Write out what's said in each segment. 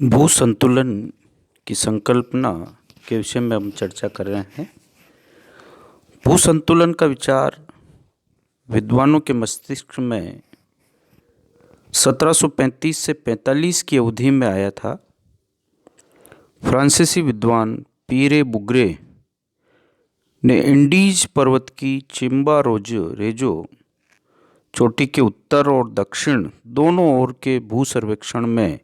भू संतुलन की संकल्पना के विषय में हम चर्चा कर रहे हैं। भू संतुलन का विचार विद्वानों के मस्तिष्क में 1735 से 45 की अवधि में आया था। फ्रांसीसी विद्वान पीरे बुग्रे ने इंडीज पर्वत की चिम्बा रेजो चोटी के उत्तर और दक्षिण दोनों ओर के भू सर्वेक्षण में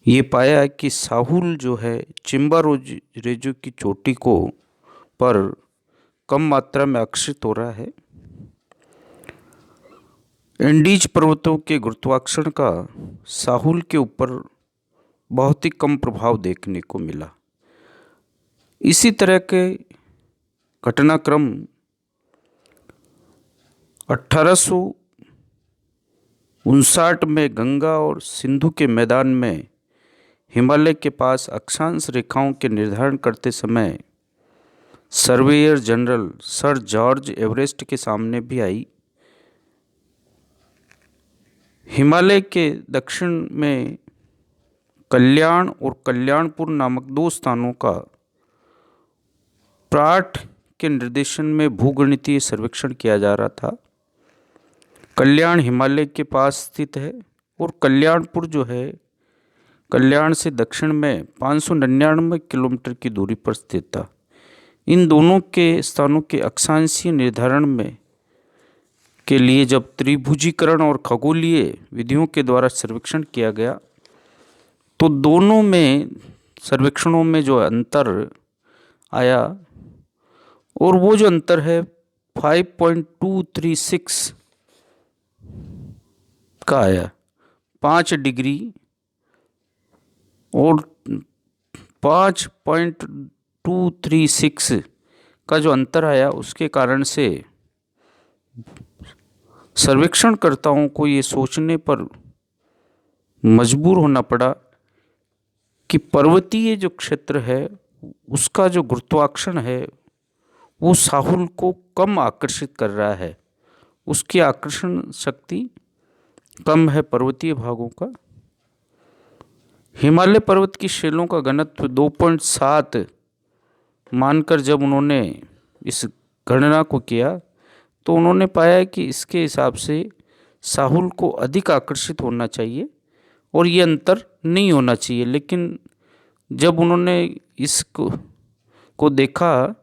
ये पाया कि साहुल जो है चिम्बा रेजो की चोटी को पर कम मात्रा में आकर्षित हो रहा है। इंडीज पर्वतों के गुरुत्वाकर्षण का साहुल के ऊपर बहुत ही कम प्रभाव देखने को मिला। इसी तरह के घटनाक्रम 1859 में गंगा और सिंधु के मैदान में हिमालय के पास अक्षांश रेखाओं के निर्धारण करते समय surveyor general sir George Everest के सामने भी आई। हिमालय के दक्षिण में कल्याण और कल्याणपुर नामक दो स्थानों का प्राट के निर्देशन में भूगणितीय सर्वेक्षण किया जा रहा था। कल्याण हिमालय के पास स्थित है और कल्याणपुर जो है कल्याण से दक्षिण में 599 किलोमीटर की दूरी पर स्थित था। इन दोनों के स्थानों के अक्षांशीय निर्धारण में के लिए जब त्रिभुजीकरण और खगोलीय विधियों के द्वारा सर्वेक्षण किया गया तो दोनों में सर्वेक्षणों में जो अंतर आया और वो जो अंतर है 5.236 का आया, 5 डिग्री और 5.236 का जो अंतर आया उसके कारण से सर्वेक्षणकर्ताओं को ये सोचने पर मजबूर होना पड़ा कि पर्वतीय जो क्षेत्र है उसका जो गुरुत्वाकर्षण है वो साहुल को कम आकर्षित कर रहा है, उसकी आकर्षण शक्ति कम है पर्वतीय भागों का। हिमालय पर्वत की शैलों का घनत्व 2.7 मानकर जब उन्होंने इस गणना को किया तो उन्होंने पाया कि इसके हिसाब से साहुल को अधिक आकर्षित होना चाहिए और ये अंतर नहीं होना चाहिए। लेकिन जब उन्होंने इसको देखा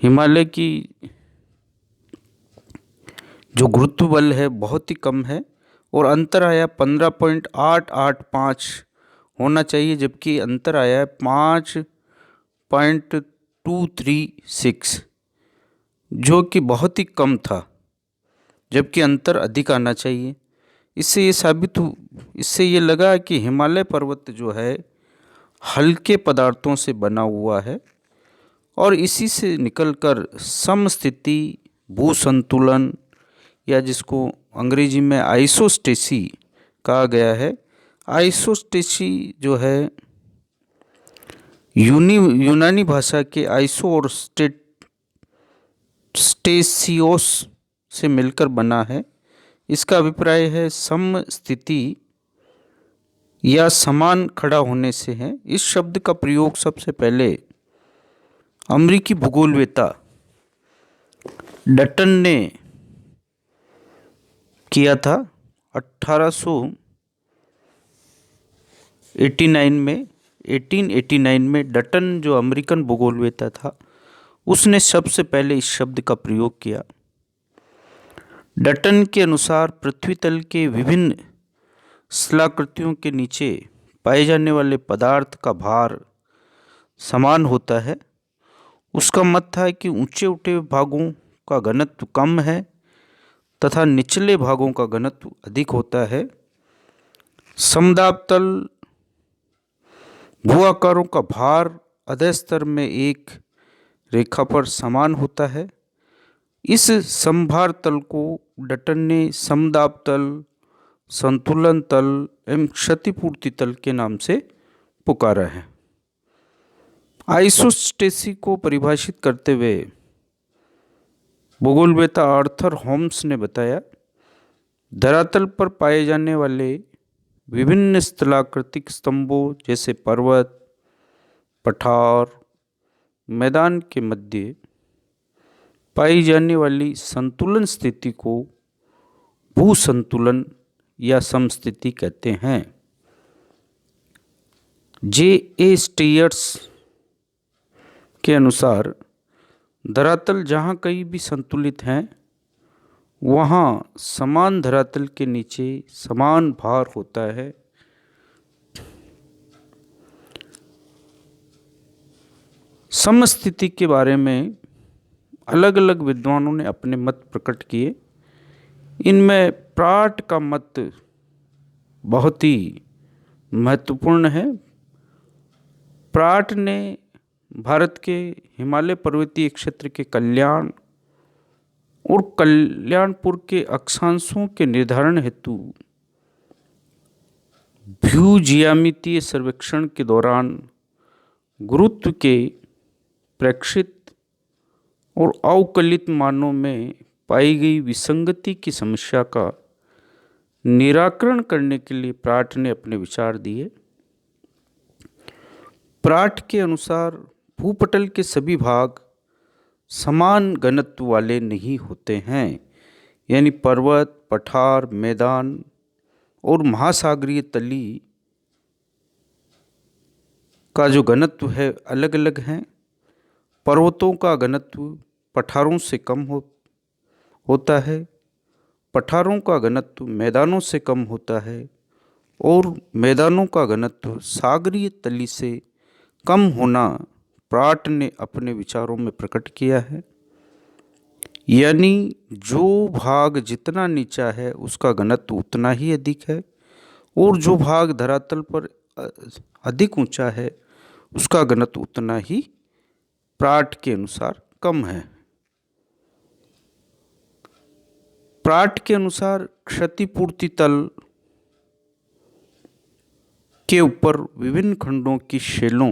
हिमालय की जो गुरुत्व बल है बहुत ही कम है और अंतर आया 15.885 होना चाहिए, जबकि अंतर आया 5.236 जो कि बहुत ही कम था, जबकि अंतर अधिक आना चाहिए। इससे ये लगा कि हिमालय पर्वत जो है हल्के पदार्थों से बना हुआ है और इसी से निकलकर समस्थिति भू संतुलन या जिसको अंग्रेजी में आइसोस्टेसी कहा गया है। आइसोस्टेसी जो है यूनानी भाषा के आइसो और स्टेसियोस से मिलकर बना है। इसका अभिप्राय है समस्थिति या समान खड़ा होने से है। इस शब्द का प्रयोग सबसे पहले अमेरिकी भूगोलवेत्ता डटन ने किया था 1889 में डटन जो अमेरिकन भूगोलवेत्ता था उसने सबसे पहले इस शब्द का प्रयोग किया। डटन के अनुसार पृथ्वी तल के विभिन्न स्थलाकृतियों के नीचे पाए जाने वाले पदार्थ का भार समान होता है। उसका मत था कि ऊंचे उठे भागों का घनत्व कम है तथा निचले भागों का घनत्व अधिक होता है। समदाब तल भू आकारों का भार अधः स्तर में एक रेखा पर समान होता है। इस समभार तल को डटन ने समदाब तल, संतुलन तल एवं क्षतिपूर्ति तल के नाम से पुकारा है। आइसोस्टेसी को परिभाषित करते हुए भूगोलवेत्ता आर्थर होम्स ने बताया, धरातल पर पाए जाने वाले विभिन्न स्थलाकृतिक स्तंभों जैसे पर्वत, पठार, मैदान के मध्य पाई जाने वाली संतुलन स्थिति को भू संतुलन या समस्थिति कहते हैं। J.A. स्टीयर्स के अनुसार धरातल जहाँ कहीं भी संतुलित हैं वहाँ समान धरातल के नीचे समान भार होता है। समस्थिति के बारे में अलग अलग विद्वानों ने अपने मत प्रकट किए। इनमें प्राट का मत बहुत ही महत्वपूर्ण है। प्राट ने भारत के हिमालय पर्वतीय क्षेत्र के कल्याण और कल्याणपुर के अक्षांशों के निर्धारण हेतु भूज्यामितीय सर्वेक्षण के दौरान गुरुत्व के प्रेक्षित और अवकलित मानों में पाई गई विसंगति की समस्या का निराकरण करने के लिए प्राट ने अपने विचार दिए। प्राट के अनुसार भूपटल के सभी भाग समान घनत्व वाले नहीं होते हैं, यानी पर्वत, पठार, मैदान और महासागरीय तली का जो घनत्व है अलग अलग हैं। पर्वतों का घनत्व पठारों से कम होता है, पठारों का घनत्व मैदानों से कम होता है और मैदानों का घनत्व सागरीय तली से कम होना प्राट ने अपने विचारों में प्रकट किया है। यानी जो भाग जितना नीचा है उसका घनत्व उतना ही अधिक है और जो भाग धरातल पर अधिक ऊंचा है उसका घनत्व उतना ही प्राट के अनुसार कम है। प्राट के अनुसार क्षतिपूर्ति तल के ऊपर विभिन्न खंडों की शैलों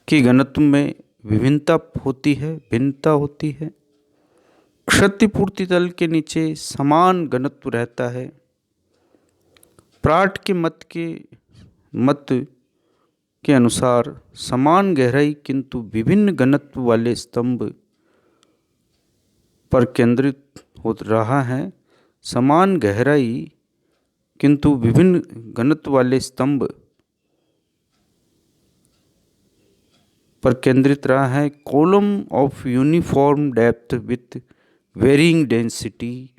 के घनत्व में भिन्नता होती है। क्षतिपूर्ति तल के नीचे समान घनत्व रहता है। प्राट के मत के अनुसार समान गहराई किंतु विभिन्न घनत्व वाले स्तंभ पर केंद्रित हो रहा है। समान गहराई किंतु विभिन्न घनत्व वाले स्तंभ पर केंद्रित रहा है। Column of uniform depth with varying density,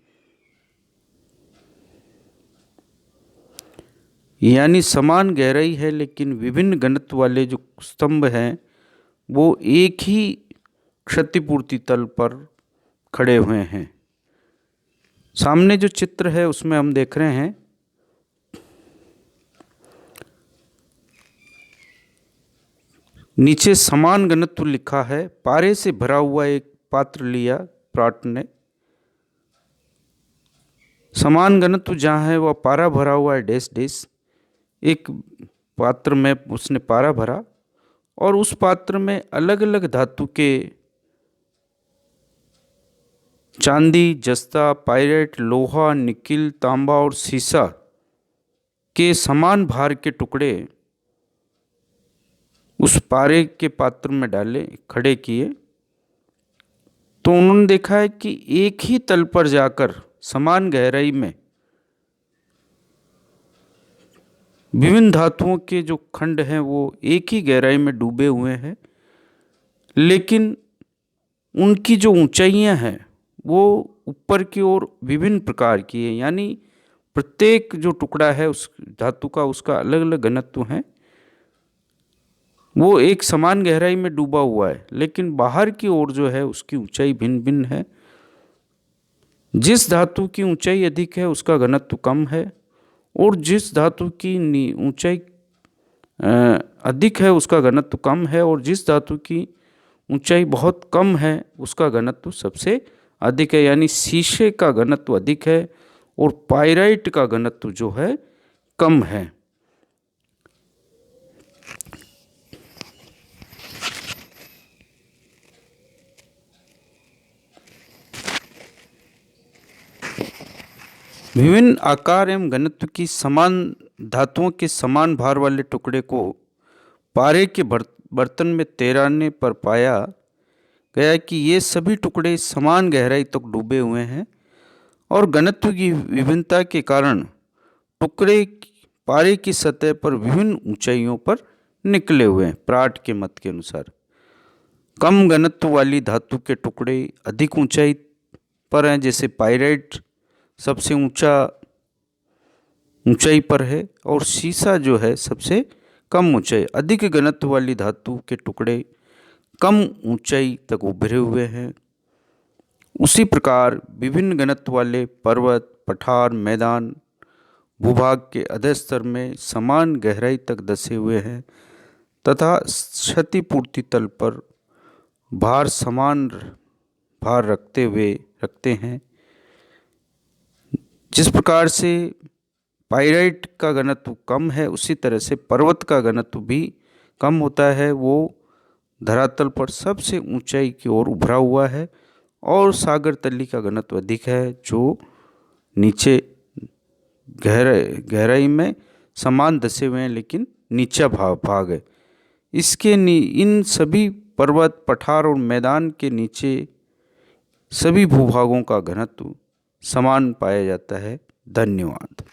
यानी समान गहराई है लेकिन विभिन्न घनत्व वाले जो स्तंभ हैं वो एक ही क्षतिपूर्ति तल पर खड़े हुए हैं। सामने जो चित्र है उसमें हम देख रहे हैं नीचे समान घनत्व लिखा है। पारे से भरा हुआ एक पात्र लिया प्राट ने। समान घनत्व जहाँ है वह पारा भरा हुआ है डैश डैश। एक पात्र में उसने पारा भरा और उस पात्र में अलग अलग धातु के चांदी, जस्ता, पायरेट, लोहा, निकिल, तांबा और सीसा के समान भार के टुकड़े उस पारे के पात्र में डाले, खड़े किए तो उन्होंने देखा है कि एक ही तल पर जाकर समान गहराई में विभिन्न धातुओं के जो खंड हैं वो एक ही गहराई में डूबे हुए हैं, लेकिन उनकी जो ऊंचाइयां हैं वो ऊपर की ओर विभिन्न प्रकार की है। यानी प्रत्येक जो टुकड़ा है उस धातु का उसका अलग अलग घनत्व है। वो एक समान गहराई में डूबा हुआ है लेकिन बाहर की ओर जो है उसकी ऊंचाई भिन्न भिन्न है। जिस धातु की ऊंचाई अधिक है उसका घनत्व कम है और जिस धातु की ऊंचाई अधिक है उसका घनत्व कम है और जिस धातु की ऊंचाई बहुत कम है उसका घनत्व सबसे अधिक है। यानी शीशे का घनत्व अधिक है और पाइराइट का घनत्व जो है कम है। विभिन्न आकार एवं घनत्व की समान धातुओं के समान भार वाले टुकड़े को पारे के बर्तन में तैराने पर पाया गया कि ये सभी टुकड़े समान गहराई तक डूबे हुए हैं और घनत्व की विभिन्नता के कारण टुकड़े पारे की सतह पर विभिन्न ऊंचाइयों पर निकले हुए हैं। प्राट के मत के अनुसार कम घनत्व वाली धातु के टुकड़े अधिक ऊंचाई पर हैं, जैसे पाइराइट सबसे ऊंचाई पर है और सीसा जो है सबसे कम ऊंचाई। अधिक घनत्व वाली धातु के टुकड़े कम ऊंचाई तक उभरे हुए हैं। उसी प्रकार विभिन्न घनत्व वाले पर्वत, पठार, मैदान भूभाग के अधस्तर में समान गहराई तक धंसे हुए हैं तथा क्षतिपूर्ति तल पर समान भार रखते हैं। जिस प्रकार से पाइराइट का घनत्व कम है, उसी तरह से पर्वत का घनत्व भी कम होता है। वो धरातल पर सबसे ऊंचाई की ओर उभरा हुआ है और सागर तली का घनत्व अधिक है, जो नीचे गहराई में समान धसे हुए हैं लेकिन नीचा भाग है। इन सभी पर्वत, पठार और मैदान के नीचे सभी भूभागों का घनत्व समान पाया जाता है। धन्यवाद।